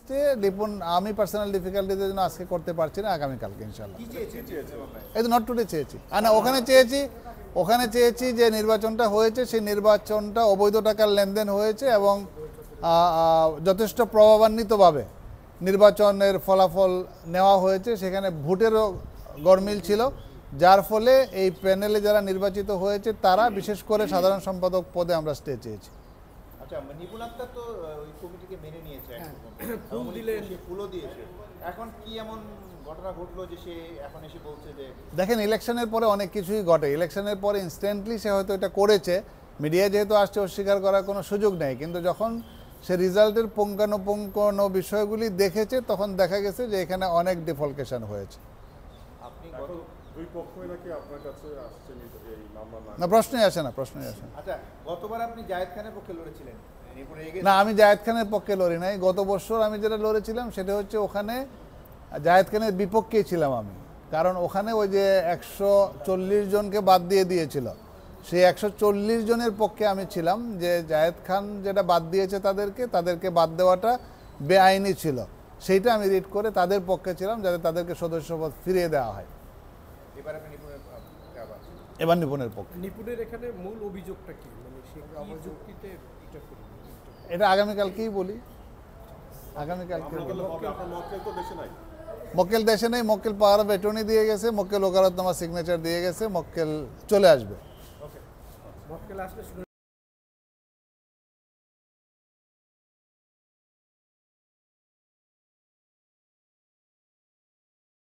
এগেনস্টে নিপুণ আমি পার্সোনাল ডিফিকাল্টিদের জন্য আজকে করতে পারছি না, আগামীকালকে ইনশাল্লাহ। এই তো নট টুডে চেয়েছি, না ওখানে চেয়েছি যে নির্বাচনটা হয়েছে সেই নির্বাচনটা অবৈধ টাকার লেনদেন হয়েছে এবং যথেষ্ট প্রভাবান্বিতভাবে নির্বাচনের ফলাফল নেওয়া হয়েছে, সেখানে ভোটেরও গরমিল ছিল, যার ফলে এই প্যানেলে যারা নির্বাচিত হয়েছে তারা বিশেষ করে সাধারণ সম্পাদক পদে আমরা স্টে চেয়েছি। আচ্ছা, নিপুণ আক্তার তো ওই কমিটিকে মেনে নিয়েছে, ফুল দিলেন, ফুলও দিয়েছে, এখন কি এমন ঘটনা ঘটলো যে সে এখন এসে বলছে যে? দেখেন, ইলেকশনের পরে অনেক কিছুই ঘটে, ইলেকশনের পরে ইনস্ট্যান্টলি সে হয়তো এটা করেছে, মিডিয়া যেহেতু আসছে অস্বীকার করার কোনো সুযোগ নেই, কিন্তু যখন সে রেজাল্টের পুঙ্খানুপুঙ্খানু বিষয়গুলি দেখেছে তখন দেখা গেছে যে এখানে অনেক ডিফলকেশন হয়েছে। আপনি দুই পক্ষই নাকি আপনার কাছে আসছে এই মামলা? না, প্রশ্নই আসে না। আচ্ছা, গতবার আপনি জায়েদ খানের পক্ষে লড়েছিলেন? না, আমি জায়েদ খানের পক্ষে লড়ি নাই। গত বছর আমি যেটা লড়েছিলাম সেটা হচ্ছে ওখানে জায়েদ খানের বিপক্ষেই ছিলাম আমি, কারণ ওখানে ওই যে 140 জনকে বাদ দিয়ে দিয়েছিল, সেই 140 জনের পক্ষে আমি ছিলাম, যে জায়েদ খান যেটা বাদ দিয়েছে তাদেরকে বাদ দেওয়াটা বেআইনি ছিল, সেইটা আমি রিড করে তাদের পক্ষে ছিলাম, যাতে তাদেরকে সদস্যপদ ফিরিয়ে দেওয়া হয়। এবার নিপুণের পক্ষে। নিপুণের এখানে মূল অভিযোগটা কি, মানে সে কি যুক্তিতে এটা করবে? এটা আগামীকালকেই বলি, আগামীকালকে। মক্কেল দেশে নেই, মক্কেল পাওয়ার অফ অ্যাটর্নি দিয়ে গেছে, মক্কেল ওকালতনামা সিগনেচার দিয়ে গেছে, মক্কেল চলে আসবে। মক্কেল আসলে